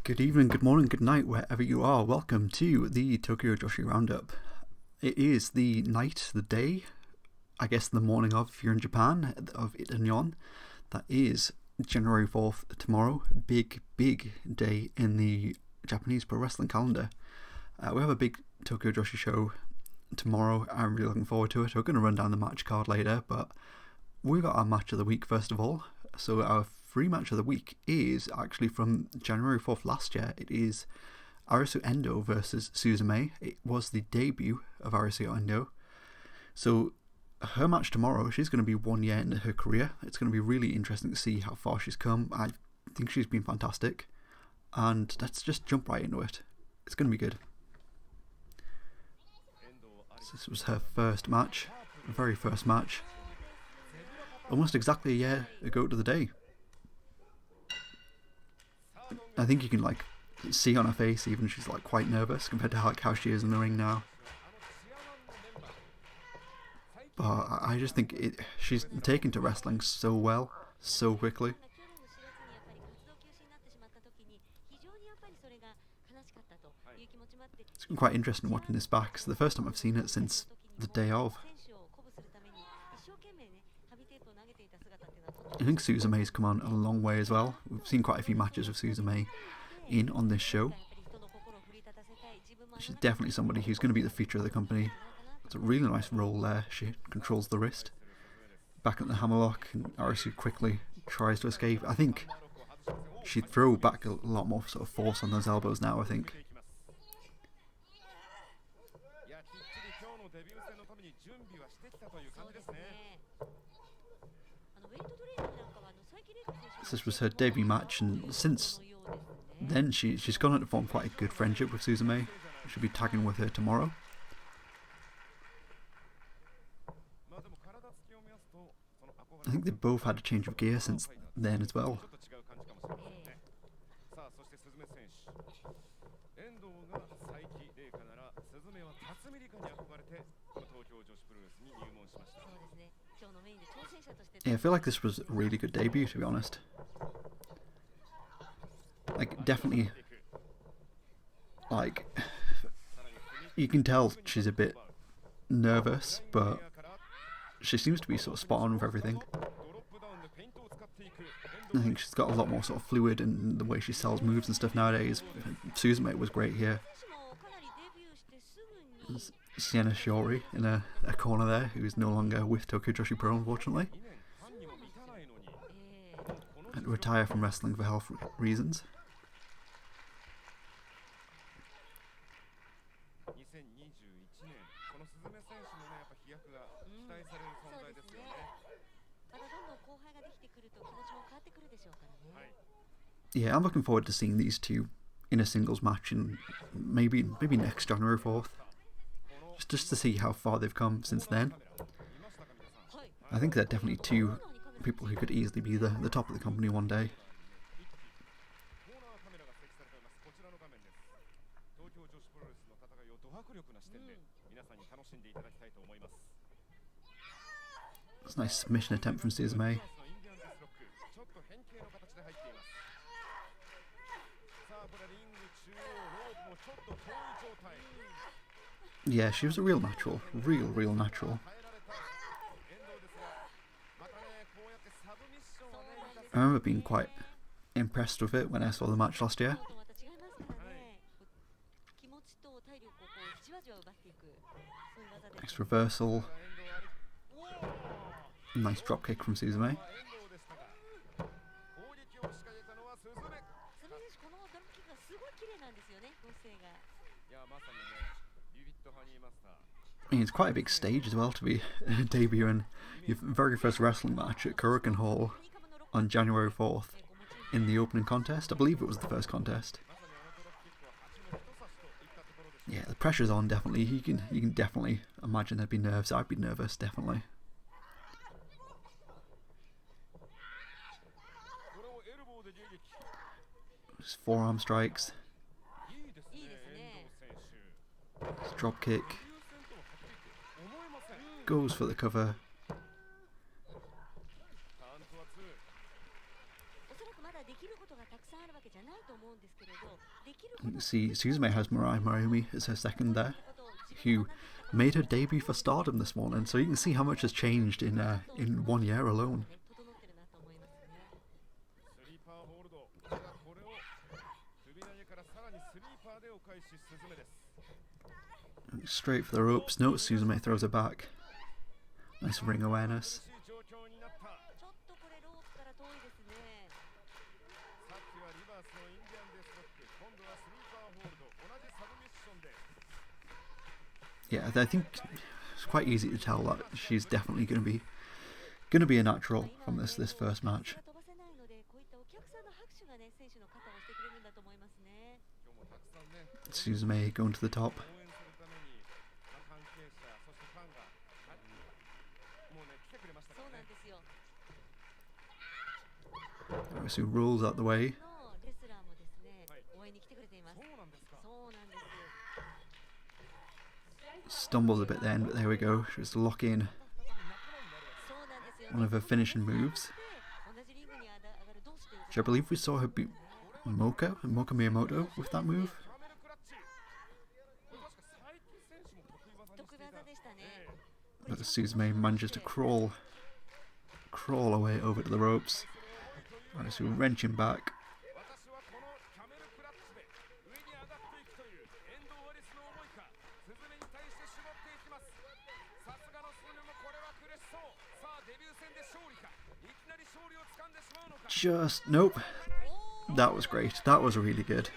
Good evening, good morning, good night, wherever you are. Welcome to the Tokyo Joshi Roundup. It is the night, the day, I guess the morning of, if you're in Japan, of Itanyon. That is January 4th, tomorrow. Big day in the Japanese pro wrestling calendar. We have a big Tokyo Joshi show tomorrow. I'm really looking forward to it. We're going to run down the match card later, but we've got our match of the week first of all. So our free match of the week is actually from January 4th last year. It is Arusu-Endo versus Suzume. It was the debut of Arisu-Endo. So her match tomorrow, she's going to be 1 year into her career. It's going to be really interesting to see how far she's come. I think she's been fantastic. And let's just jump right into it. It's going to be good. So this was her first match, her very first match. Almost exactly a year ago to the day. I think you can see on her face even she's quite nervous compared to how she is in the ring now. But I just think she's taken to wrestling so well, so quickly. It's been quite interesting watching this back. It's the first time I've seen it since the day of. I think Suzume's come on a long way as well. We've seen quite a few matches of Suzume on this show. She's definitely somebody who's going to be the future of the company. It's a really nice roll there. She controls the wrist. Back at the hammerlock, and Arisu quickly tries to escape. I think she'd throw back a lot more sort of force on those elbows now, I think. This was her debut match, and since then she's gone on to form quite a good friendship with Suzume. She'll be tagging with her tomorrow. I think they both had a change of gear since then as well. Yeah, I feel like this was a really good debut, to be honest. Definitely, you can tell she's a bit nervous, but she seems to be sort of spot on with everything. I think she's got a lot more sort of fluid in the way she sells moves and stuff nowadays. Suzume was great here. Sienna Shiori in a corner there, who is no longer with Tokyo Joshi Pro, unfortunately. Had to retire from wrestling for health reasons. Yeah, I'm looking forward to seeing these two in a singles match in maybe next January 4th. Just to see how far they've come since then. I think they're definitely two people who could easily be the top of the company one day. That's a nice submission attempt from Suzume. Yeah, she was a real natural. Real natural. I remember being quite impressed with it when I saw the match last year. Nice reversal. Nice drop kick from Suzume. I mean, it's quite a big stage as well to be debuting your very first wrestling match at Korakuen Hall on January 4th in the opening contest. I believe it was the first contest. Yeah, the pressure's on, definitely. You can definitely imagine there'd be nerves. I'd be nervous, definitely. Just forearm strikes. Drop kick. Goes for the cover. You can see Suzume has Mirai Marumi as her second there, who made her debut for Stardom this morning, so you can see how much has changed in 1 year alone. Straight for the ropes. No, Suzume throws her back. Nice ring awareness. Yeah, I think it's quite easy to tell that she's definitely going to be a natural from this first match. Suzume going to the top. Arisu rolls out the way. Stumbles a bit then, but there we go. Just lock in one of her finishing moves, which I believe we saw her beat Moka Miyamoto with that move. But Suzume manages to crawl away over to the ropes. Arisu wrenching back. Nope. That was great. That was really good.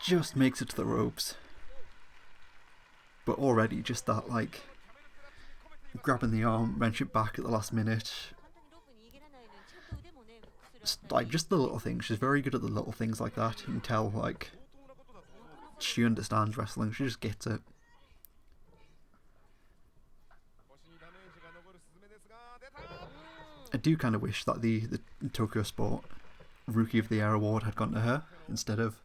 Just makes it to the ropes. But already just that, like, grabbing the arm, wrench it back at the last minute. Like, just the little things. She's very good at the little things like that. You can tell, like, she understands wrestling. She just gets it. I do kind of wish that the Tokyo Sport Rookie of the Year award had gone to her instead of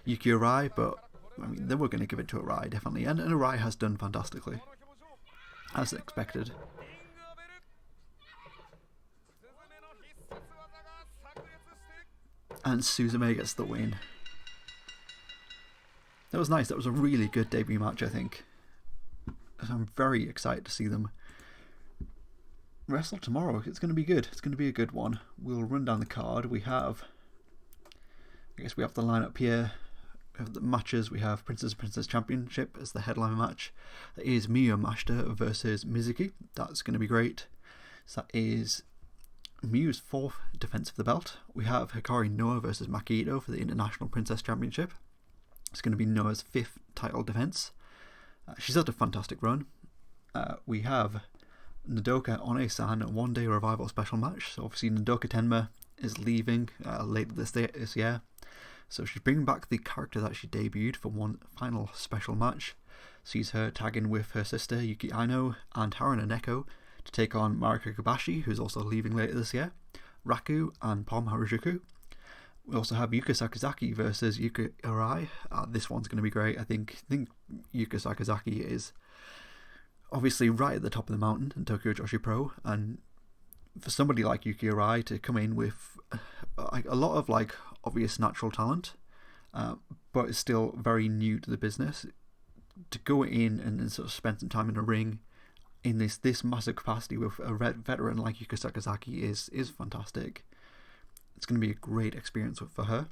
Yuki Urai, but I mean, they were going to give it to Urai, definitely. And Urai has done fantastically, as expected. And Suzume gets the win. That was nice. That was a really good debut match, I think. I'm very excited to see them wrestle tomorrow. It's going to be good. It's going to be a good one. We'll run down the card. I guess we have the lineup here. We have the matches. We have Princess Championship as the headline match. That is Miya Master versus Mizuki. That's going to be great. So that is Miyu's 4th defense of the belt. We have Hikari Noa versus Makito for the International Princess Championship. It's going to be Noah's 5th title defense. She's had a fantastic run. We have Nodoka One-san one-day revival special match. So obviously Nodoka Tenma is leaving later this year. So she's bringing back the character that she debuted for one final special match. Sees her tagging with her sister Yuki Aino and Haruna Neko to take on Mariko Kobashi, who's also leaving later this year, Raku and Pom Harajuku. We also have Yuka Sakazaki versus Yukirai. This one's going to be great. I think Yuka Sakazaki is obviously right at the top of the mountain in Tokyo Joshi Pro, and for somebody like Yukirai to come in with a lot of like obvious natural talent, but is still very new to the business, to go in and sort of spend some time in a ring in this massive capacity with a veteran like Yuka Sakazaki is fantastic. It's going to be a great experience for her.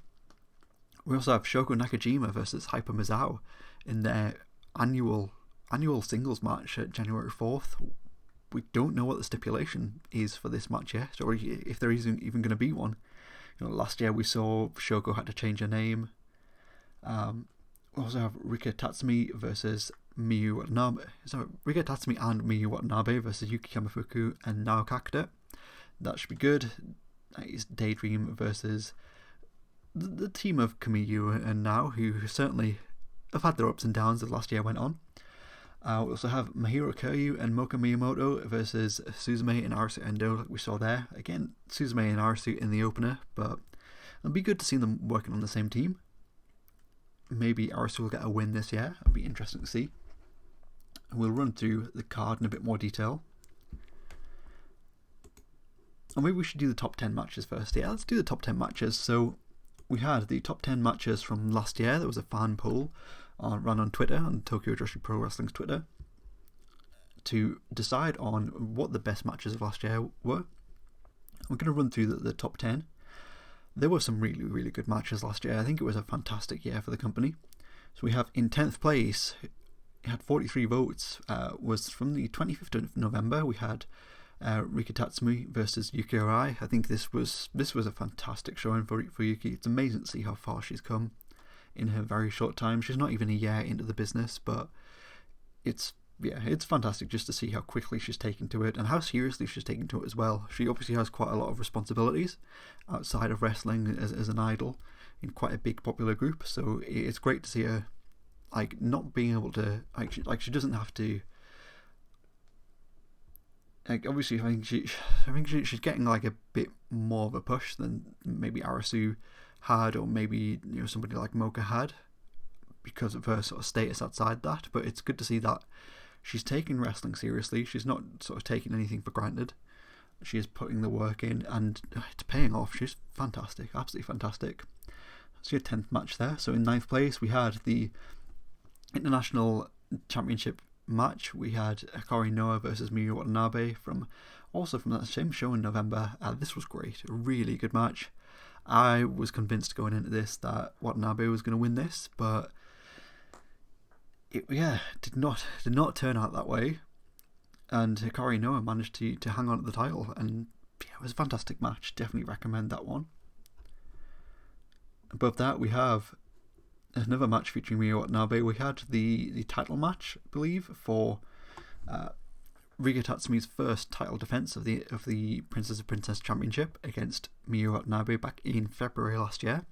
We also have Shoku Nakajima versus Hyper Mazou in their annual singles match at January 4th. We don't know what the stipulation is for this match yet, or if there isn't even going to be one. Last year we saw Shoko had to change her name. We also have Rika Tatsumi versus Miyawatnabe. So Rika Tatsumi and Miyawatnabe versus Yuki Kamifuku and Nao Kakita. That should be good. It's Daydream versus the team of Kamiyu and Nao, who certainly have had their ups and downs as last year went on. We also have Mahiro Kiryu and Mogamimoto versus Suzume and Arusu-Endo, like we saw there. Again, Suzume and Arisu in the opener, but it'll be good to see them working on the same team. Maybe Arisu will get a win this year. It'll be interesting to see. and we'll run through the card in a bit more detail. And maybe we should do the top 10 matches first. Yeah, let's do the top 10 matches. So we had the top 10 matches from last year. There was a fan poll run on Twitter, on Tokyo Joshi Pro Wrestling's Twitter, to decide on what the best matches of last year were. We're going to run through the top 10. There were some really, really good matches last year. I think it was a fantastic year for the company. So we have in 10th place, it had 43 votes, was from the 25th of November. We had Rika Tatsumi versus Yukirai. I think this was a fantastic showing for Yuki. It's amazing to see how far she's come in her very short time. She's not even a year into the business, but it's fantastic just to see how quickly she's taken to it and how seriously she's taken to it as well. She obviously has quite a lot of responsibilities outside of wrestling as an idol in quite a big popular group, so it's great to see her like not being able to she doesn't have to, like, obviously I think she's getting like a bit more of a push than maybe Arisu had, or maybe somebody like Mocha had, because of her sort of status outside that. But it's good to see that she's taking wrestling seriously. She's not sort of taking anything for granted. She is putting the work in, and it's paying off. She's fantastic, absolutely fantastic. That's your 10th match there. So in 9th place we had the International Championship match. We had Hikari Noa versus Miyawatnabe from that same show in November. This was great, a really good match. I was convinced going into this that Watanabe was going to win this, but it did not turn out that way. And Hikari Noa managed to hang on to the title, and it was a fantastic match. Definitely recommend that one. Above that we have another match featuring Miyawatnabe. We had the title match, I believe, for Rika Tatsumi's first title defense of the Princess of Princess Championship against Miyawatnabe back in February last year.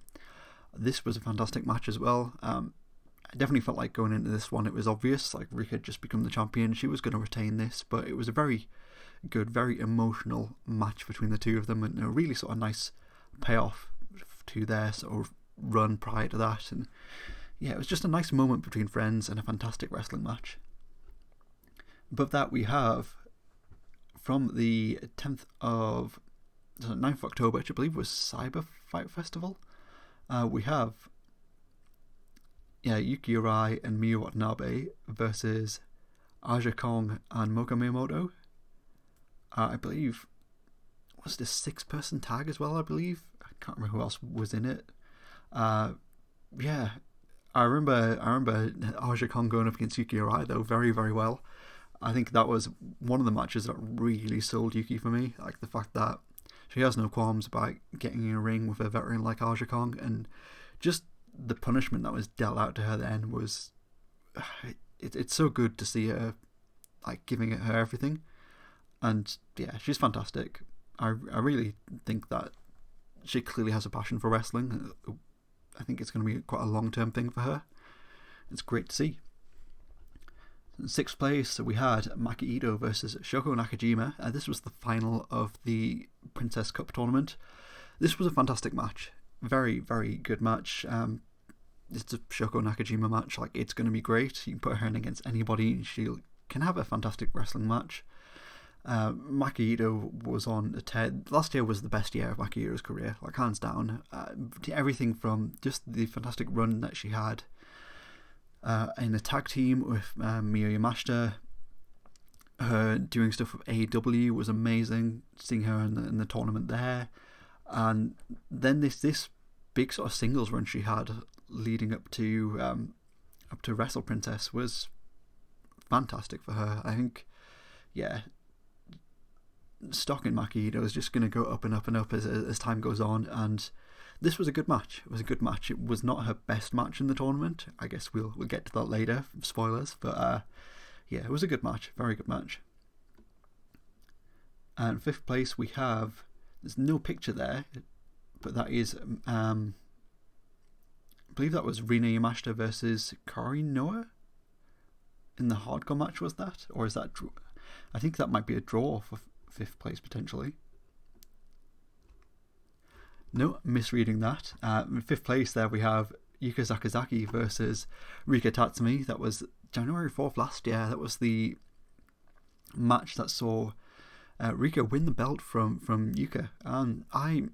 This was a fantastic match as well. I definitely felt like going into this one it was obvious, like Rika had just become the champion, she was going to retain this, but it was a very good, very emotional match between the two of them, and a really sort of nice payoff to their sort of run prior to that. And yeah, it was just a nice moment between friends and a fantastic wrestling match. Above that we have, from the 9th of October, which I believe was Cyber Fight Festival, we have Yukirai and Miyawatnabe versus Ashikong and Mogamimoto. I believe, was this 6-person tag as well, I believe? I can't remember who else was in it. I remember Ashikong going up against Yukirai though very, very well. I think that was one of the matches that really sold Yuki for me. Like the fact that she has no qualms about getting in a ring with a veteran like Ashikong, and just the punishment that was dealt out to her then was, it's so good to see her like giving it her everything. And yeah, she's fantastic. I really think that she clearly has a passion for wrestling. I think it's going to be quite a long-term thing for her. It's great to see. In 6th place, we had Makito versus Shoku Nakajima. This was the final of the Princess Cup tournament. This was a fantastic match. Very, very good match. It's a Shoku Nakajima match. Like, it's going to be great. You can put her in against anybody and she can have a fantastic wrestling match. Makito was on a tear. Last year was the best year of Makito's career, like hands down. Everything from just the fantastic run that she had in a tag team with Miya Master, her doing stuff with AEW was amazing. Seeing her in the tournament there, and then this big sort of singles run she had leading up to Wrestle Princess was fantastic for her. I think, stock in Makito is just going to go up and up and up as time goes on, and this was a good match. It was a good match. It was not her best match in the tournament. I guess we'll get to that later, spoilers, but it was a good match, very good match. And 5th place we have, there's no picture there, but that is I believe that was Rina Yamashita versus Kari Noa in the hardcore match, was that? Or is that, I think that might be a draw for 5th place potentially. No, misreading that. In 5th place there we have Yuka Sakazaki versus Rika Tatsumi. That was January 4th last year. That was the match that saw Rika win the belt from Yuka. And I'm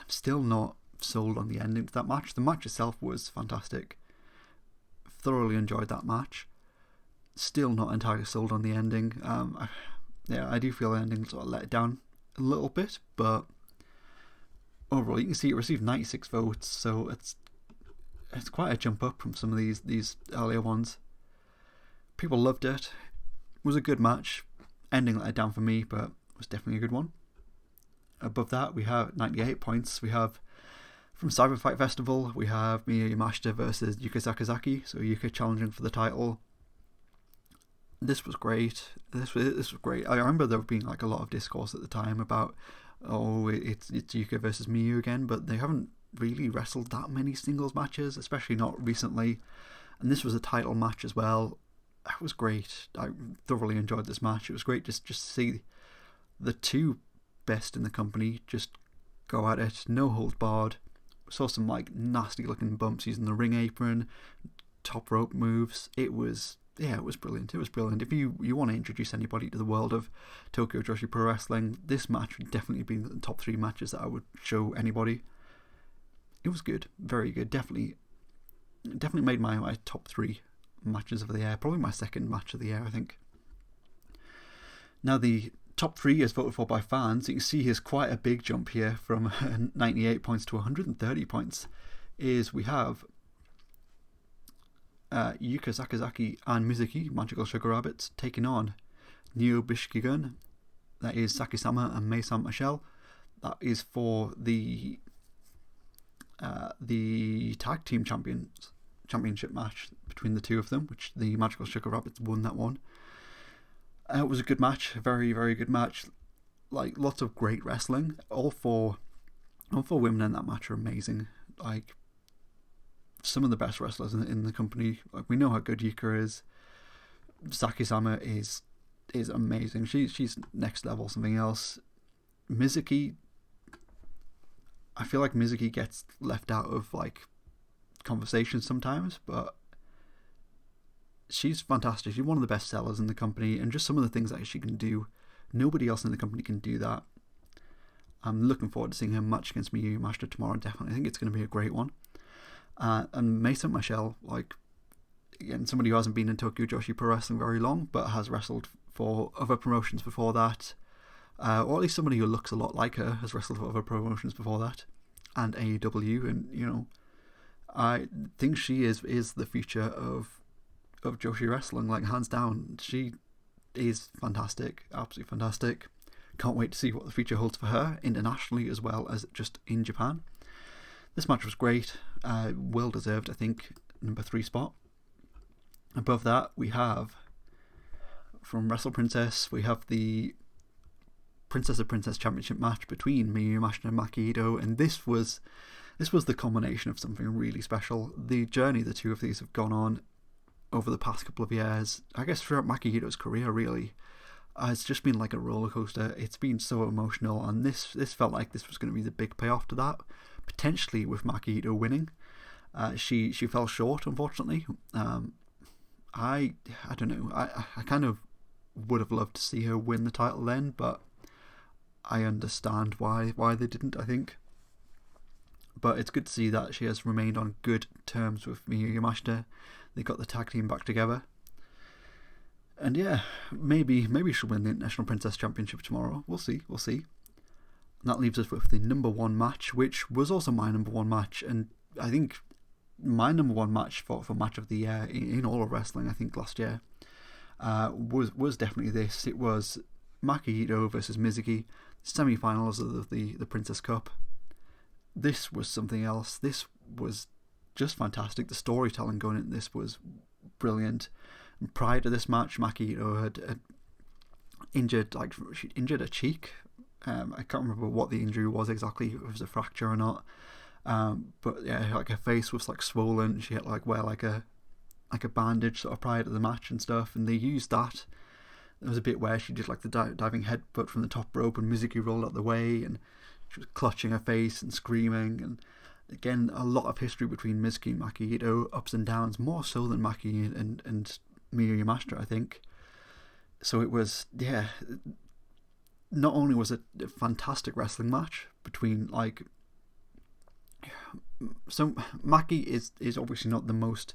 still not sold on the ending to that match. The match itself was fantastic. Thoroughly enjoyed that match. Still not entirely sold on the ending. I do feel the ending sort of let it down a little bit, but overall you can see it received 96 votes, so it's quite a jump up from some of these earlier ones. People loved it. It was a good match. Ending let it down for me, but it was definitely a good one. Above that we have 98 points. We have from Cyber Fight Festival, we have Miya Master versus Yuka Sakazaki, so Yuka challenging for the title. This was great. This was great. I remember there being like a lot of discourse at the time about, it's Yuka versus Miyu again, but they haven't really wrestled that many singles matches, especially not recently. And this was a title match as well. That was great. I thoroughly enjoyed this match. It was great just to see the two best in the company just go at it, no holds barred. Saw some like nasty looking bumps using the ring apron, top rope moves. It was brilliant. It was brilliant. If you want to introduce anybody to the world of Tokyo Joshi Pro Wrestling, this match would definitely be in the top 3 matches that I would show anybody. It was good, very good. Definitely made my top 3 matches of the year. Probably my second match of the year, I think. Now the top 3 is voted for by fans. You can see here's quite a big jump here from 98 points to 130 points. We have Yuka Sakazaki and Mizuki, Magical Sugar Rabbits, taking on Neo Bishikigun, that is Saki-sama and Mei-san Michelle. That is for the tag team championship match between the two of them, which the Magical Sugar Rabbits won that one. It was a good match, a very, very good match. Like, lots of great wrestling. All four women in that match are amazing. Like, some of the best wrestlers in the company. Like, we know how good Yuka is. Saki-sama is amazing. She's next level, something else. Mizuki, I feel like Mizuki gets left out of like conversations sometimes, but she's fantastic. She's one of the best sellers in the company, and just some of the things that she can do, nobody else in the company can do that. I'm looking forward to seeing her match against Miya Master tomorrow. Definitely, I think it's going to be a great one. And Mei-san Michelle, like, again, somebody who hasn't been in Tokyo Joshi Pro Wrestling very long, but has wrestled for other promotions before that, or at least somebody who looks a lot like her has wrestled for other promotions before that, and AEW, and I think she is the future of Joshi wrestling, like, hands down. She is fantastic, absolutely fantastic. Can't wait to see what the future holds for her internationally as well as just in Japan. This match was great, well deserved, I think, number 3 spot. Above that, we have from Wrestle Princess, we have the Princess of Princess Championship match between Miya Master and Makito, and this was the culmination of something really special. The journey the two of these have gone on over the past couple of years, I guess throughout Makito's career, really, it's just been like a roller coaster. It's been so emotional, and this felt like this was going to be the big payoff to that, potentially with Makito winning. She fell short, unfortunately. I don't know. I kind of would have loved to see her win the title then, but I understand why they didn't, I think. But it's good to see that she has remained on good terms with Miya Master. They got the tag team back together. And yeah, maybe she'll win the International Princess Championship tomorrow. We'll see. And that leaves us with the number 1 match, which was also my number 1 match. And I think my number 1 match for match of the year in all of wrestling, I think last year, was definitely this. It was Makito versus Mizuki, semi-finals of the Princess Cup. This was something else. This was just fantastic. The storytelling going into this was brilliant. And prior to this match, Makito had injured a cheek. I can't remember what the injury was exactly, if it was a fracture or not. But yeah, like her face was like swollen. She had like wear like a bandage sort of prior to the match and stuff, and they used that. There was a bit where she did like the diving headbutt from the top rope, and Mizuki rolled out the way, and she was clutching her face and screaming. And again, a lot of history between Mizki and Makito, ups and downs, more so than Maki and Miya Master, I think. So it was, not only was it a fantastic wrestling match between, like, so Maki is obviously not the most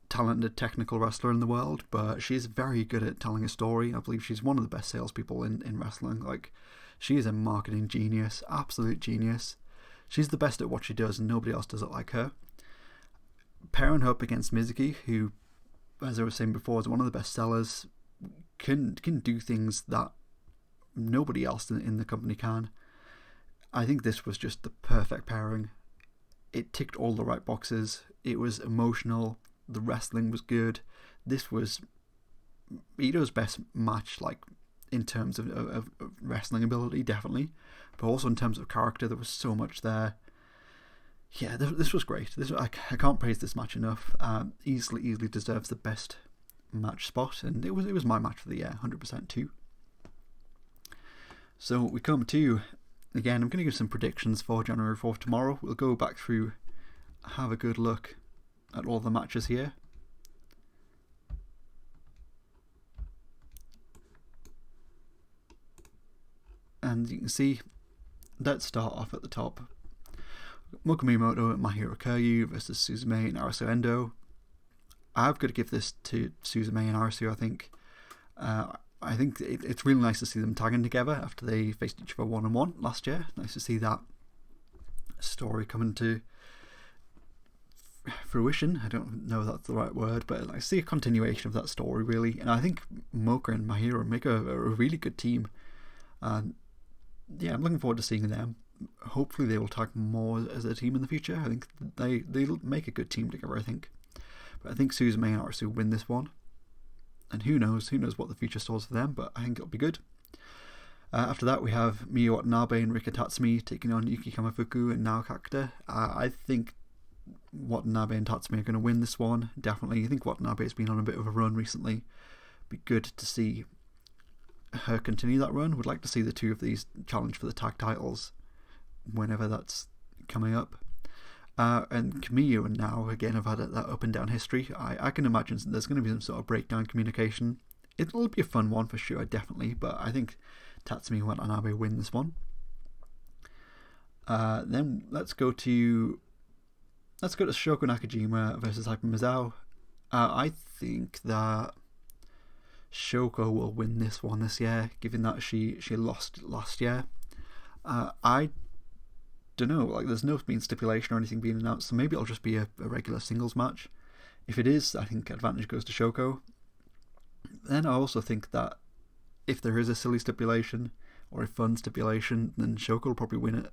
talented technical wrestler in the world, but she's very good at telling a story. I believe she's one of the best salespeople in wrestling. Like, she is a marketing genius, absolute genius. She's the best at what she does, and nobody else does it like her. Pairing her up against Mizuki, who, as I was saying before, is one of the best sellers, can do things that nobody else in the company can. I think this was just the perfect pairing. It ticked all the right boxes. It was emotional. The wrestling was good. This was Ito's best match, like, in terms of wrestling ability, definitely, but also in terms of character. There was so much there. Yeah, this was great. I can't praise this match enough. Easily deserves the best match spot, and it was my match for the year, 100% too. So we come to, again, I'm going to give some predictions for January 4th tomorrow. We'll go back through, have a good look at all the matches here. And you can see, let's start off at the top. Mogamimoto and Mahiro Kiryu versus Suzume and Arisu-Endo. I've got to give this to Suzume and Arisu, I think. I think it's really nice to see them tagging together after they faced each other one-on-one last year. Nice to see that story coming to fruition. I don't know if that's the right word, but I see a continuation of that story, really. And I think Mocha and Mahiro make a really good team. And yeah, I'm looking forward to seeing them. Hopefully they will tag more as a team in the future. I think they'll make a good team together, I think. But I think Suzume and Arisu win this one. And who knows what the future stores for them, but I think it'll be good. After that, we have Miyawatnabe and Rika Tatsumi taking on Yuki Kamifuku and Nao Kakita. I think Watanabe and Tatsumi are going to win this one, definitely. I think Watanabe has been on a bit of a run recently. Be good to see her continue that run. Would like to see the two of these challenge for the tag titles whenever that's coming up. And Kamiyu and Nao, again, have had that up and down history. I can imagine there's going to be some sort of breakdown communication. It'll be a fun one for sure, definitely, but I think Tatsumi and Watanabe win this one. Then let's go to Shoku Nakajima versus Hyper Mazou. I think that Shoko will win this one this year, given that she lost last year. I don't know, like, there's no stipulation or anything being announced, so maybe it'll just be a regular singles match. If it is, I think advantage goes to Shoko. Then I also think that if there is a silly stipulation or a fun stipulation, then Shoko will probably win it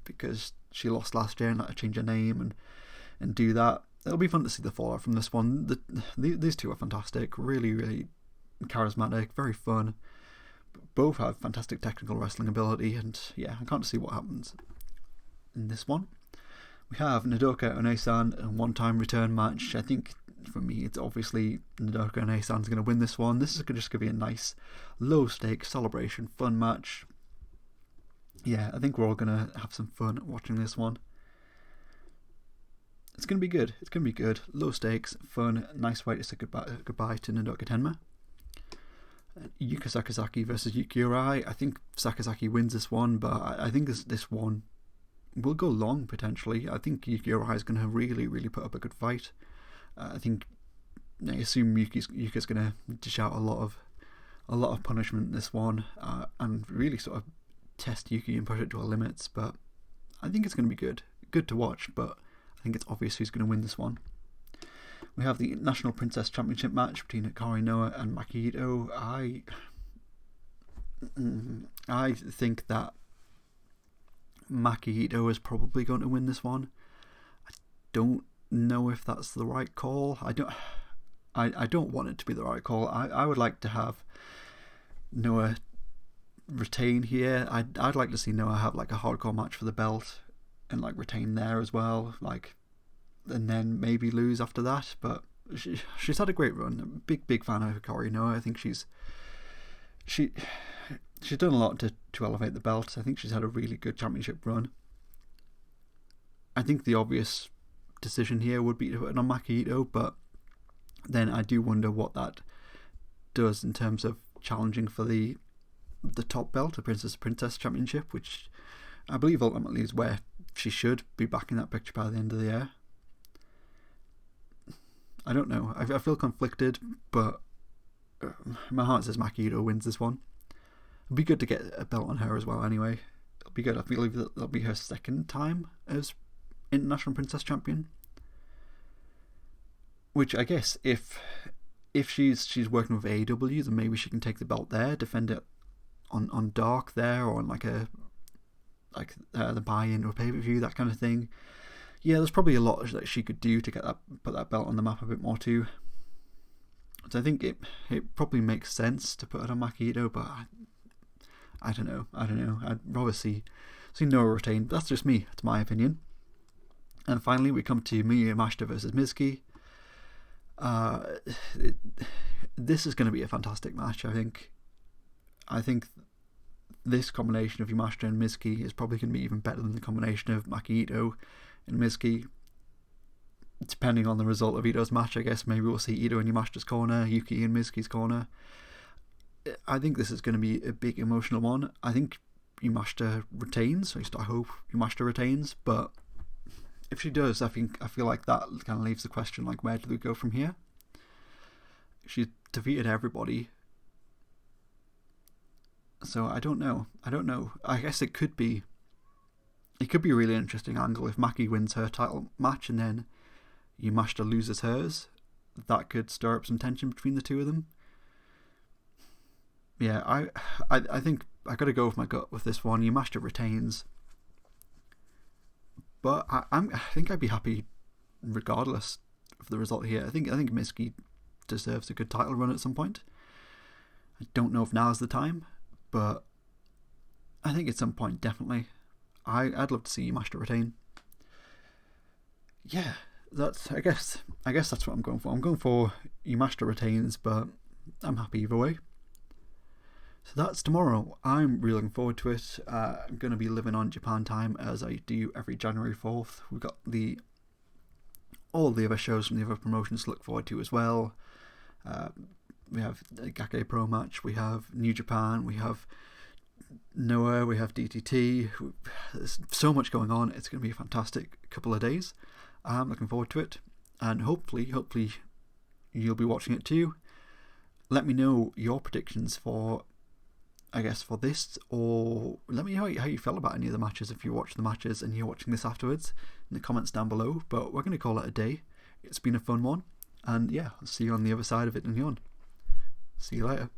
because she lost last year and had to change her name and do that. It'll be fun to see the fallout from this one. These two are fantastic, really, really charismatic, very fun. Both have fantastic technical wrestling ability, and yeah, I can't see what happens in this one. We have Nodoka One-san and one-time return match. I think for me it's obviously Nodoka One-san's going to win this one. This is just going to be a nice low stakes celebration fun match. Yeah, I think we're all going to have some fun watching this one. It's going to be good. It's going to be good. Low stakes, fun, nice way to say goodbye to Nodoka Tenma. Yuka Sakazaki versus Yukirai. I think Sakazaki wins this one, but I think this one will go long potentially. I think Yukirai is going to really, really put up a good fight. I assume Yuka's going to dish out a lot of punishment in this one, and really sort of test Yuki and push it to her limits. But I think it's going to be good to watch. But I think it's obvious who's going to win this one. We have the National Princess Championship match between Hikari Noa and Makito. I think that Makito is probably going to win this one. I don't know if that's the right call. I don't want it to be the right call. I would like to have Noah retain here. I'd like to see Noah have like a hardcore match for the belt and like retain there as well, like, and then maybe lose after that. But she's had a great run. Big fan of Hikari Noa. I think she's done a lot to elevate the belt. I think she's had a really good championship run. I think the obvious decision here would be to put it on Makito, but then I do wonder what that does in terms of challenging for the top belt, the Princess Championship, which I believe ultimately is where she should be back in that picture by the end of the year. I don't know. I feel conflicted, but my heart says Makito wins this one. It'd be good to get a belt on her as well anyway. It'll be good. I believe that'll be her second time as International Princess Champion. Which I guess if she's working with AEW, then maybe she can take the belt there, defend it on Dark there, or on the buy-in or pay-per-view, that kind of thing. Yeah, there's probably a lot that she could do to put that belt on the map a bit more too. So I think it probably makes sense to put it on Makito, but I don't know. I'd rather see Noah retain, but that's just me. It's my opinion. And finally, we come to Miya Master versus Mizki. This is going to be a fantastic match, I think. I think this combination of Yamashita and Mizki is probably going to be even better than the combination of Makito and Mizki. Depending on the result of Ito's match, I guess maybe we'll see Ito in Yamashita's corner, Yuki in Mizki's corner. I think this is going to be a big emotional one. I think Yamashita retains, at least I hope Yamashita retains, but if she does, I feel like that kind of leaves the question, like, where do we go from here? She's defeated everybody. So I don't know. I guess it could be a really interesting angle if Maki wins her title match and then Yamashita loses hers. That could stir up some tension between the two of them. Yeah, I think I got to go with my gut with this one. Yamashita retains, but I think I'd be happy regardless of the result here. I think Mizki deserves a good title run at some point. I don't know if now's the time, but I think at some point definitely. I'd love to see Yamashita retain. Yeah, I guess that's what I'm going for. I'm going for Yamashita retains, but I'm happy either way. So that's tomorrow. I'm really looking forward to it. I'm going to be living on Japan time as I do every January 4th. We've got all the other shows from the other promotions to look forward to as well. We have a Gake Pro match, we have New Japan, we have Noah, we have DTT. There's so much going on. It's going to be a fantastic couple of days. I'm looking forward to it, and hopefully you'll be watching it too. Let me know your predictions for this, or let me know how you felt about any of the matches if you watch the matches and you're watching this afterwards in the comments down below. But we're going to call it a day. It's been a fun one, and yeah, I'll see you on the other side of it and yon. See you later.